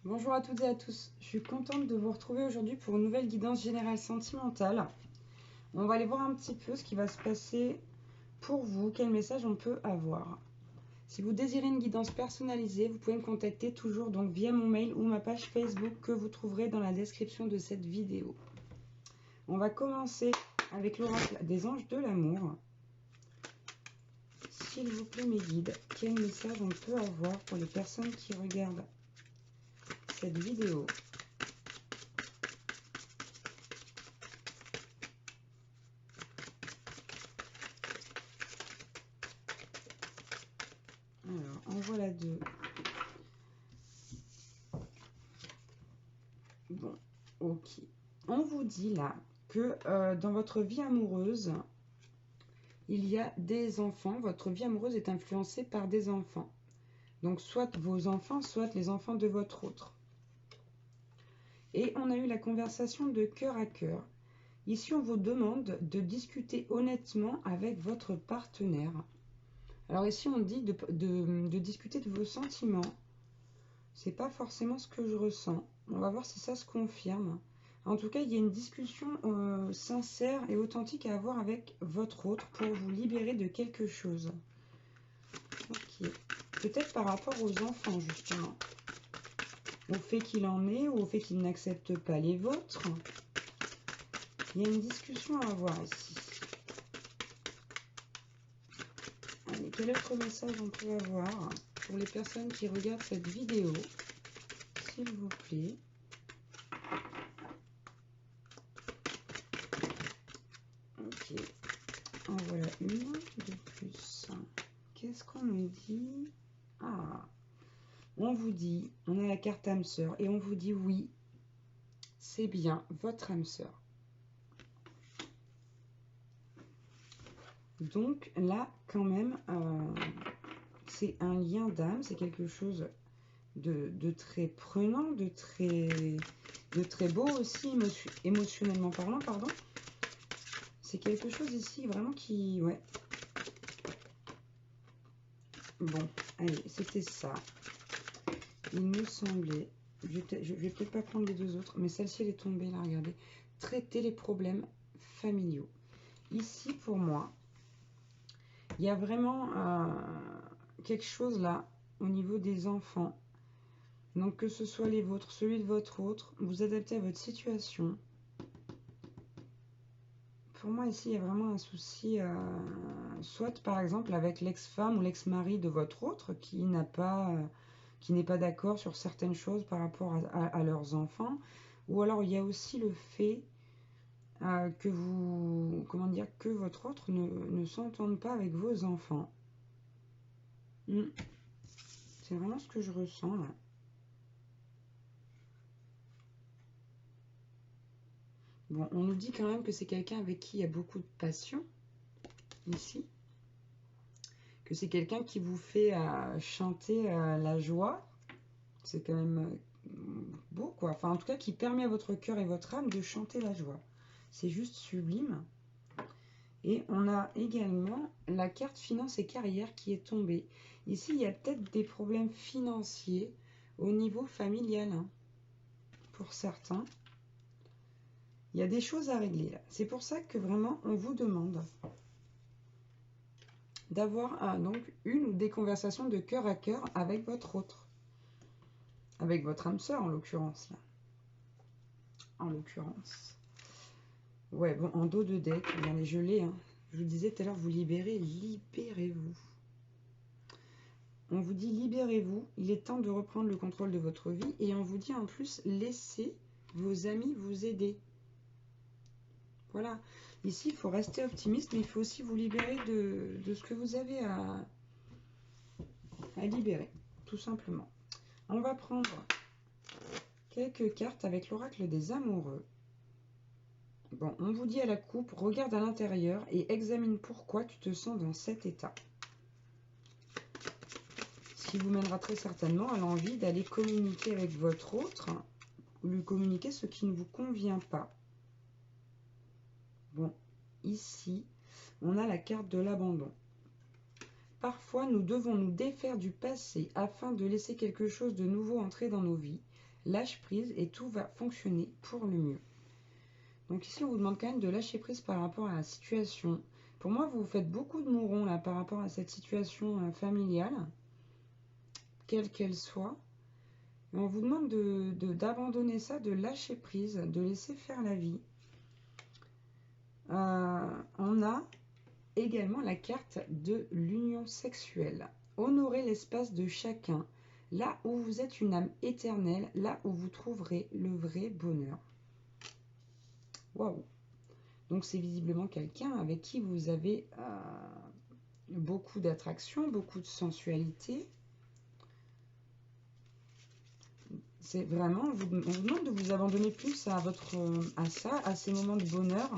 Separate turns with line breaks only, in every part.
Bonjour à toutes et à tous, je suis contente de vous retrouver aujourd'hui pour une nouvelle guidance générale sentimentale. On va aller voir un petit peu ce qui va se passer pour vous, quel message on peut avoir. Si vous désirez une guidance personnalisée, vous pouvez me contacter toujours donc via mon mail ou ma page Facebook que vous trouverez dans la description de cette vidéo. On va commencer avec l'oracle des anges de l'amour. S'il vous plaît mes guides, quel message on peut avoir pour les personnes qui regardent cette vidéo? Alors, en voilà deux. Bon, ok. On vous dit là que dans votre vie amoureuse, il y a des enfants. Votre vie amoureuse est influencée par des enfants. Donc, soit vos enfants, soit les enfants de votre autre. Et on a eu la conversation de cœur à cœur. Ici, on vous demande de discuter honnêtement avec votre partenaire. Alors ici, on dit de discuter de vos sentiments. C'est pas forcément ce que je ressens. On va voir si ça se confirme. En tout cas, il y a une discussion sincère et authentique à avoir avec votre autre pour vous libérer de quelque chose. Ok. Peut-être par rapport aux enfants, justement. Au fait qu'il en est ou au fait qu'il n'accepte pas les vôtres. Il y a une discussion à avoir ici. Allez, quel autre message on peut avoir pour les personnes qui regardent cette vidéo? S'il vous plaît. Ok. En voilà une de plus. Qu'est-ce qu'on nous dit? Ah, on vous dit, on a la carte âme sœur et on vous dit oui, c'est bien votre âme sœur. Donc là, quand même, c'est un lien d'âme, c'est quelque chose de très prenant, de très beau aussi, émotionnellement parlant, pardon. C'est quelque chose ici vraiment qui... Ouais. Bon, allez, c'était ça. Il me semblait... Je vais peut-être pas prendre les deux autres, mais celle-ci, elle est tombée là, regardez. Traiter les problèmes familiaux. Ici, pour moi, il y a vraiment quelque chose là, au niveau des enfants. Donc, que ce soit les vôtres, celui de votre autre, vous adaptez à votre situation. Pour moi, ici, il y a vraiment un souci, soit par exemple avec l'ex-femme ou l'ex-mari de votre autre qui n'est pas d'accord sur certaines choses par rapport à leurs enfants. Ou alors, il y a aussi le fait que que votre autre ne s'entende pas avec vos enfants. C'est vraiment ce que je ressens là. Bon, on nous dit quand même que c'est quelqu'un avec qui il y a beaucoup de passion, ici. Que c'est quelqu'un qui vous fait chanter la joie. C'est quand même beau, quoi. Enfin, en tout cas, qui permet à votre cœur et votre âme de chanter la joie. C'est juste sublime. Et on a également la carte finance et carrière qui est tombée. Ici, il y a peut-être des problèmes financiers au niveau familial, hein, pour certains. Il y a des choses à régler là. C'est pour ça que vraiment, on vous demande d'avoir donc une ou des conversations de cœur à cœur avec votre autre. Avec votre âme sœur, en l'occurrence, là. En l'occurrence. Ouais, bon, en dos de deck, regardez, je l'ai, hein. Je vous disais tout à l'heure, vous libérez, libérez-vous. On vous dit libérez-vous, il est temps de reprendre le contrôle de votre vie. Et on vous dit en plus, laissez vos amis vous aider. Voilà. Ici, il faut rester optimiste, mais il faut aussi vous libérer de ce que vous avez à libérer, tout simplement. On va prendre quelques cartes avec l'oracle des amoureux. Bon, on vous dit à la coupe, regarde à l'intérieur et examine pourquoi tu te sens dans cet état. Ce qui vous mènera très certainement à l'envie d'aller communiquer avec votre autre ou lui communiquer ce qui ne vous convient pas. Bon, ici, on a la carte de l'abandon. Parfois, nous devons nous défaire du passé afin de laisser quelque chose de nouveau entrer dans nos vies. Lâche prise et tout va fonctionner pour le mieux. Donc ici, on vous demande quand même de lâcher prise par rapport à la situation. Pour moi, vous faites beaucoup de mourons là par rapport à cette situation familiale, quelle qu'elle soit. Et on vous demande d'abandonner ça, de lâcher prise, de laisser faire la vie. On a également la carte de l'union sexuelle. Honorez l'espace de chacun, là où vous êtes une âme éternelle, là où vous trouverez le vrai bonheur. Waouh! Donc c'est visiblement quelqu'un avec qui vous avez beaucoup d'attraction, beaucoup de sensualité. C'est vraiment, on vous demande de vous abandonner plus à ça, à ces moments de bonheur,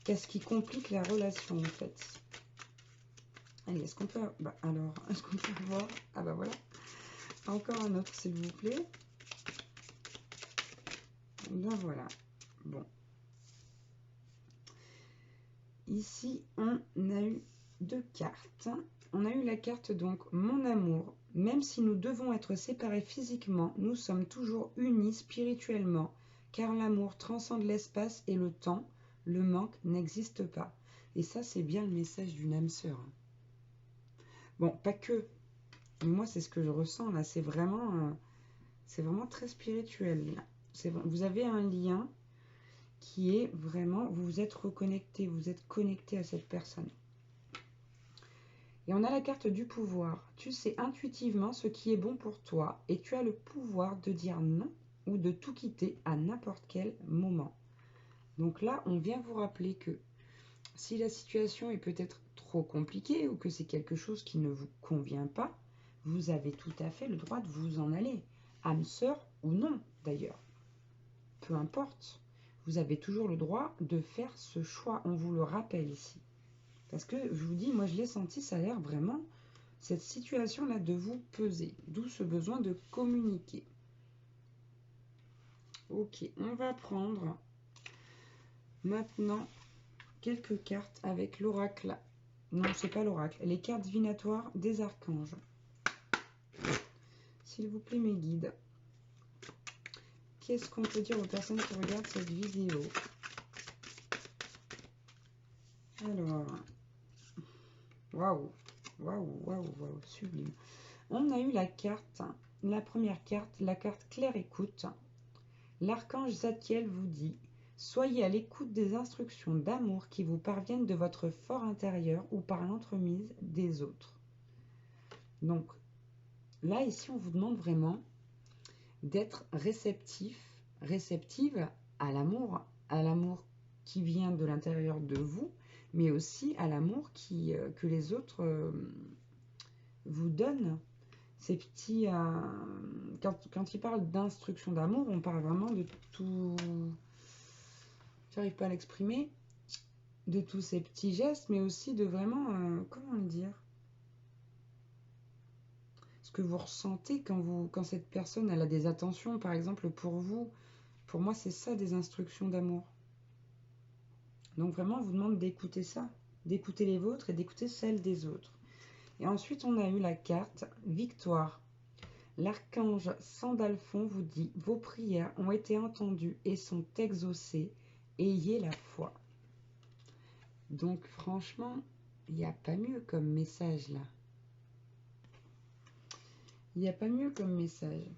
qu'à ce qui complique la relation en fait. Allez, est-ce qu'on peut, est-ce qu'on peut voir? Ah bah voilà, encore un autre s'il vous plaît. Ben voilà, bon. Ici, on a eu 2 cartes. On a eu la carte donc mon amour. Même si nous devons être séparés physiquement, nous sommes toujours unis spirituellement, car l'amour transcende l'espace et le temps. Le manque n'existe pas. Et ça, c'est bien le message d'une âme sœur. Bon, pas que. Mais moi, c'est ce que je ressens là. C'est vraiment très spirituel. Vous avez un lien qui est vraiment, vous vous êtes reconnecté, vous êtes connecté à cette personne. Et on a la carte du pouvoir. Tu sais intuitivement ce qui est bon pour toi et tu as le pouvoir de dire non ou de tout quitter à n'importe quel moment. Donc là, on vient vous rappeler que si la situation est peut-être trop compliquée ou que c'est quelque chose qui ne vous convient pas, vous avez tout à fait le droit de vous en aller. Âme sœur ou non, d'ailleurs. Peu importe. Vous avez toujours le droit de faire ce choix. On vous le rappelle ici. Parce que je vous dis, moi je l'ai senti, ça a l'air vraiment, cette situation-là, de vous peser. D'où ce besoin de communiquer. Ok, on va prendre maintenant quelques cartes avec l'oracle. Non, c'est pas l'oracle. Les cartes divinatoires des archanges. S'il vous plaît, mes guides. Qu'est-ce qu'on peut dire aux personnes qui regardent cette vidéo? Alors, waouh, waouh, waouh, waouh, sublime. On a eu la première carte, la carte claire écoute. L'archange Zadkiel vous dit « Soyez à l'écoute des instructions d'amour qui vous parviennent de votre fort intérieur ou par l'entremise des autres. » Donc, là, ici, on vous demande vraiment d'être réceptive à l'amour qui vient de l'intérieur de vous, mais aussi à l'amour que les autres vous donnent. Ces petits... quand il parle d'instruction d'amour, on parle vraiment de tout... J'arrive pas à l'exprimer. De tous ces petits gestes, mais aussi de vraiment... comment le dire? Ce que vous ressentez quand cette personne elle a des attentions, par exemple, pour vous. Pour moi, c'est ça, des instructions d'amour. Donc vraiment, on vous demande d'écouter ça. D'écouter les vôtres et d'écouter celles des autres. Et ensuite, on a eu la carte Victoire. L'archange Sandalphon vous dit « Vos prières ont été entendues et sont exaucées. Ayez la foi. » Donc franchement, il n'y a pas mieux comme message là. Il n'y a pas mieux comme message.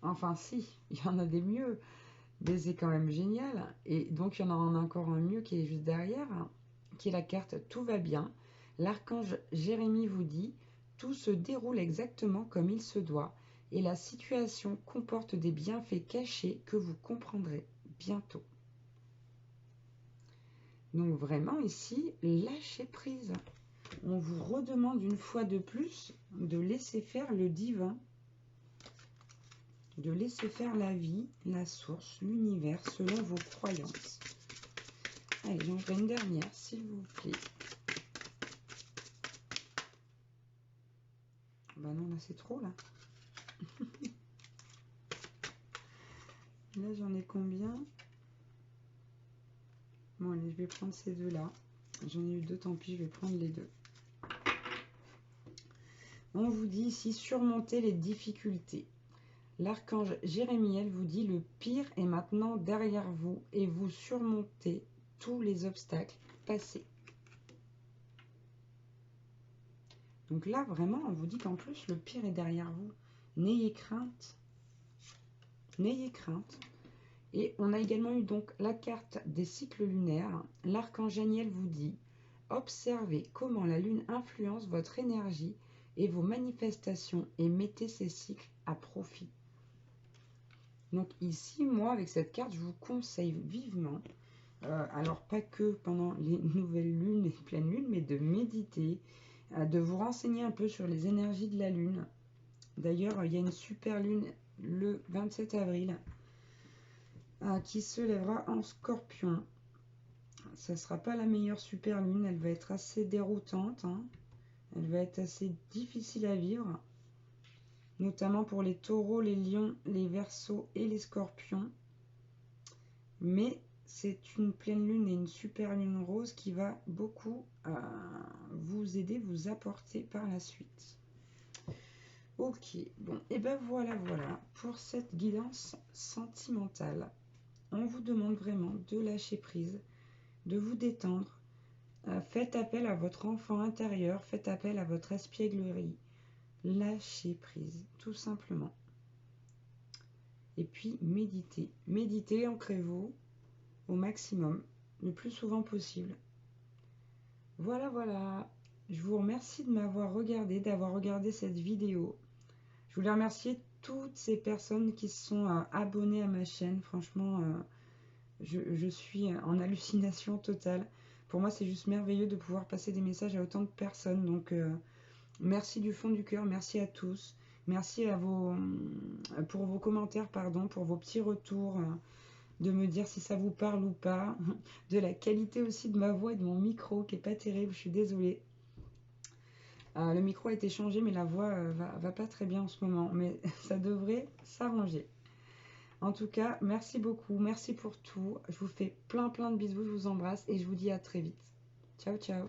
Enfin si, il y en a des mieux. Mais c'est quand même génial. Et donc il y en a encore un mieux qui est juste derrière, qui est la carte « Tout va bien ». L'archange Jérémie vous dit « Tout se déroule exactement comme il se doit. Et la situation comporte des bienfaits cachés que vous comprendrez bientôt. » Donc vraiment ici, lâchez prise. On vous redemande une fois de plus de laisser faire le divin, de laisser faire la vie, la source, l'univers, selon vos croyances. Allez, j'en ferai une dernière, s'il vous plaît. Bah non, là c'est trop, là. Là, j'en ai combien? Bon, allez, je vais prendre ces deux-là. J'en ai eu deux, tant pis, je vais prendre les deux. On vous dit ici surmonter les difficultés. L'archange Jérémiel vous dit le pire est maintenant derrière vous et vous surmontez tous les obstacles passés. Donc là, vraiment, on vous dit qu'en plus, le pire est derrière vous. N'ayez crainte. N'ayez crainte. Et on a également eu donc la carte des cycles lunaires. L'archange Janiel vous dit « Observez comment la lune influence votre énergie et vos manifestations et mettez ces cycles à profit. » Donc ici, moi, avec cette carte, je vous conseille vivement, alors pas que pendant les nouvelles lunes et pleines lunes, mais de méditer, de vous renseigner un peu sur les énergies de la lune. D'ailleurs, il y a une super lune le 27 avril qui se lèvera en Scorpion. Ça ne sera pas la meilleure super lune, elle va être assez déroutante, hein. Elle va être assez difficile à vivre, notamment pour les taureaux, les lions, les verseaux et les scorpions. Mais c'est une pleine lune et une super lune rose qui va beaucoup vous aider, vous apporter par la suite. Ok, bon, et ben voilà pour cette guidance sentimentale. On vous demande vraiment de lâcher prise, de vous détendre. Faites appel à votre enfant intérieur, faites appel à votre espièglerie. Lâchez prise, tout simplement. Et puis méditez. Méditez, ancrez-vous au maximum, le plus souvent possible. Voilà. Je vous remercie de m'avoir regardé, d'avoir regardé cette vidéo. Je voulais remercier toutes ces personnes qui se sont abonnées à ma chaîne. Franchement, je suis en hallucination totale. Pour moi, c'est juste merveilleux de pouvoir passer des messages à autant de personnes. Donc, merci du fond du cœur. Merci à tous. Merci pour vos commentaires, pour vos petits retours, de me dire si ça vous parle ou pas. De la qualité aussi de ma voix et de mon micro qui n'est pas terrible. Je suis désolée. Le micro a été changé, mais la voix va pas très bien en ce moment. Mais ça devrait s'arranger. En tout cas, merci beaucoup. Merci pour tout. Je vous fais plein de bisous. Je vous embrasse et je vous dis à très vite. Ciao.